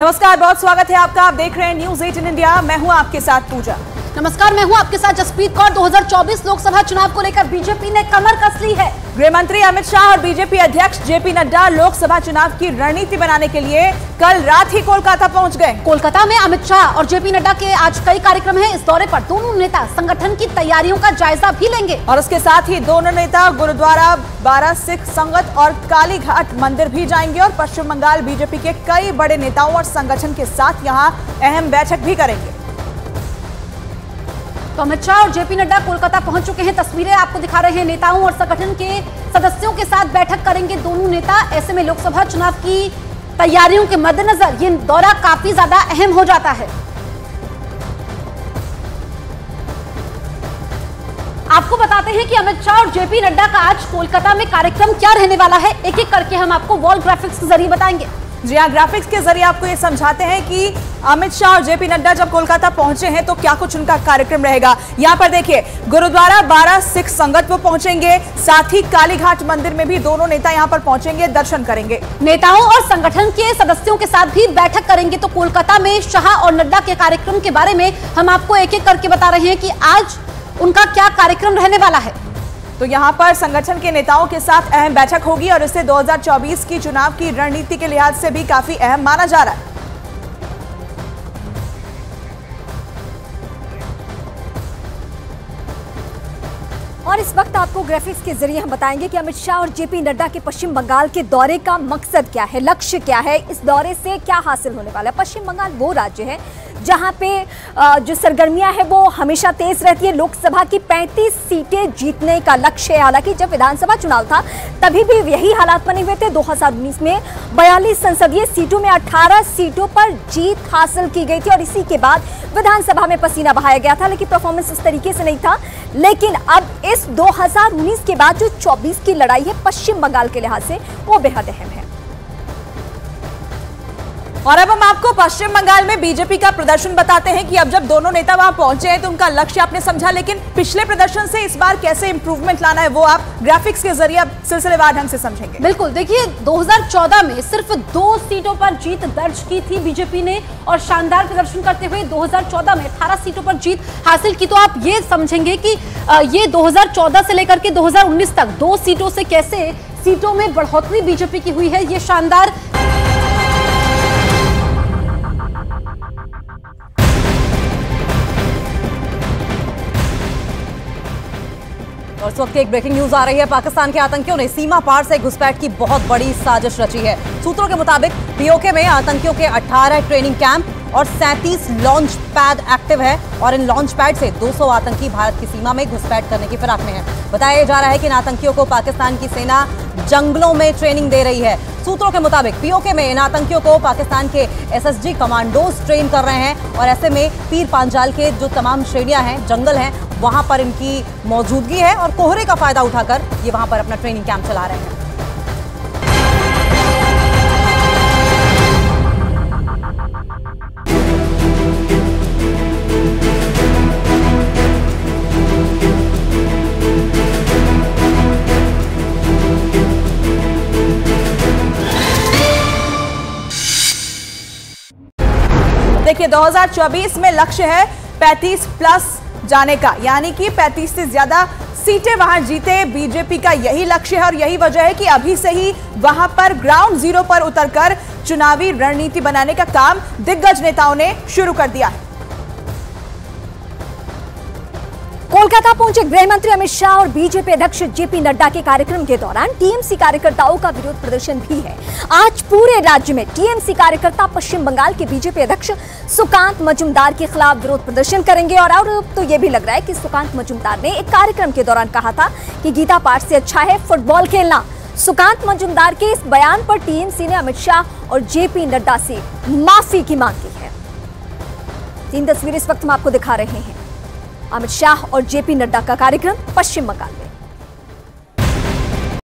नमस्कार, बहुत स्वागत है आपका। आप देख रहे हैं न्यूज 18 इंडिया। मैं हूं आपके साथ पूजा। नमस्कार, मैं हूं आपके साथ जसप्रीत कौर। 2024 लोकसभा चुनाव को लेकर बीजेपी ने कमर कस ली है। गृह मंत्री अमित शाह और बीजेपी अध्यक्ष जेपी नड्डा लोकसभा चुनाव की रणनीति बनाने के लिए कल रात ही कोलकाता पहुंच गए। कोलकाता में अमित शाह और जेपी नड्डा के आज कई कार्यक्रम हैं। इस दौरे पर दोनों नेता संगठन की तैयारियों का जायजा भी लेंगे और उसके साथ ही दोनों नेता गुरुद्वारा बारा सिख संगत और काली घाट मंदिर भी जाएंगे और पश्चिम बंगाल बीजेपी के कई बड़े नेताओं और संगठन के साथ यहां अहम बैठक भी करेंगे। तो अमित शाह और जेपी नड्डा कोलकाता पहुंच चुके हैं। तस्वीरें आपको दिखा रहे हैं। नेताओं और संगठन के सदस्यों के साथ बैठक करेंगे दोनों नेता। ऐसे में लोकसभा चुनाव की तैयारियों के मद्देनजर ये दौरा काफी ज्यादा अहम हो जाता है। आपको बताते हैं कि अमित शाह और जेपी नड्डा का आज कोलकाता में कार्यक्रम क्या रहने वाला है। एक एक करके हम आपको वॉल ग्राफिक्स के जरिए बताएंगे। जी हाँ, ग्राफिक्स के जरिए आपको ये समझाते हैं कि अमित शाह और जेपी नड्डा जब कोलकाता पहुंचे हैं तो क्या कुछ उनका कार्यक्रम रहेगा। यहाँ पर देखिए, गुरुद्वारा बारा सिख संगत वो पहुंचेंगे, साथ ही काली घाट मंदिर में भी दोनों नेता यहाँ पर पहुंचेंगे, दर्शन करेंगे। नेताओं और संगठन के सदस्यों के साथ भी बैठक करेंगे। तो कोलकाता में शाह और नड्डा के कार्यक्रम के बारे में हम आपको एक एक करके बता रहे हैं कि आज उनका क्या कार्यक्रम रहने वाला है। तो यहां पर संगठन के नेताओं के साथ अहम बैठक होगी और इसे 2024 की चुनाव की रणनीति के लिहाज से भी काफी अहम माना जा रहा है। और इस वक्त आपको ग्राफिक्स के जरिए हम बताएंगे कि अमित शाह और जेपी नड्डा के पश्चिम बंगाल के दौरे का मकसद क्या है, लक्ष्य क्या है, इस दौरे से क्या हासिल होने वाला है। पश्चिम बंगाल वो राज्य है जहां पे जो सरगर्मियां है वो हमेशा तेज रहती है। लोकसभा की 35 सीटें जीतने का लक्ष्य है। हालांकि जब विधानसभा चुनाव था तभी भी यही हालात बने हुए थे। 2019 में 42 संसदीय सीटों में 18 सीटों पर जीत हासिल की गई थी और इसी के बाद विधानसभा में पसीना बहाया गया था, लेकिन परफॉर्मेंस उस तरीके से नहीं था। लेकिन अब इस 2019 के बाद जो 24 की लड़ाई है पश्चिम बंगाल के लिहाज से वो बेहद अहम है। और अब हम आपको पश्चिम बंगाल में बीजेपी का प्रदर्शन बताते हैं कि अब जब दोनों नेता वहां पहुंचे हैं तो उनका लक्ष्य आपने समझा, लेकिन पिछले प्रदर्शन से इस बार कैसे इंप्रूवमेंट लाना है वो आप ग्राफिक्स के जरिए अब सिलसिलेवार ढंग से समझेंगे। बिल्कुल, देखिए 2014 में सिर्फ 2 सीटों पर जीत दर्ज की थी बीजेपी ने और शानदार प्रदर्शन करते हुए 2014 में 18 सीटों पर जीत हासिल की। तो आप ये समझेंगे कि ये 2014 से लेकर के 2019 तक 2 सीटों से कैसे सीटों में बढ़ोतरी बीजेपी की हुई है। ये शानदार और इस वक्त एक ब्रेकिंग न्यूज आ रही है। पाकिस्तान के आतंकियों ने सीमा पार से घुसपैठ की बहुत बड़ी साजिश रची है। सूत्रों के मुताबिक पीओके में आतंकियों के 18 ट्रेनिंग कैंप और 37 लॉन्च पैड एक्टिव है और इन लॉन्च पैड से 200 आतंकी भारत की सीमा में घुसपैठ करने की फिराक में है। बताया जा रहा है कि इन आतंकियों को पाकिस्तान की सेना जंगलों में ट्रेनिंग दे रही है। सूत्रों के मुताबिक पीओके में इन आतंकियों को पाकिस्तान के एसएसजी कमांडोज ट्रेन कर रहे हैं और ऐसे में पीर पांजाल के जो तमाम श्रेणियां हैं, जंगल हैं, वहां पर इनकी मौजूदगी है और कोहरे का फायदा उठाकर ये वहां पर अपना ट्रेनिंग कैंप चला रहे हैं। देखिए, 2024 में लक्ष्य है 35 प्लस जाने का, यानी कि 35 से ज्यादा सीटें वहां जीते। बीजेपी का यही लक्ष्य है और यही वजह है कि अभी से ही वहां पर ग्राउंड जीरो पर उतरकर चुनावी रणनीति बनाने का काम दिग्गज नेताओं ने शुरू कर दिया है। कोलकाता पहुंचे गृह मंत्री अमित शाह और बीजेपी अध्यक्ष जेपी नड्डा के कार्यक्रम के दौरान टीएमसी कार्यकर्ताओं का विरोध प्रदर्शन भी है। आज पूरे राज्य में टीएमसी कार्यकर्ता पश्चिम बंगाल के बीजेपी अध्यक्ष सुकांत मजूमदार के खिलाफ विरोध प्रदर्शन करेंगे। और अब तो यह भी लग रहा है कि सुकांत मजूमदार ने एक कार्यक्रम के दौरान कहा था कि गीता पाठ से अच्छा है फुटबॉल खेलना। सुकांत मजूमदार के इस बयान पर टीएमसी ने अमित शाह और जेपी नड्डा से माफी की मांग की है। 3 तस्वीरें इस वक्त हम आपको दिखा रहे हैं। अमित शाह और जेपी नड्डा का कार्यक्रम पश्चिम बंगाल।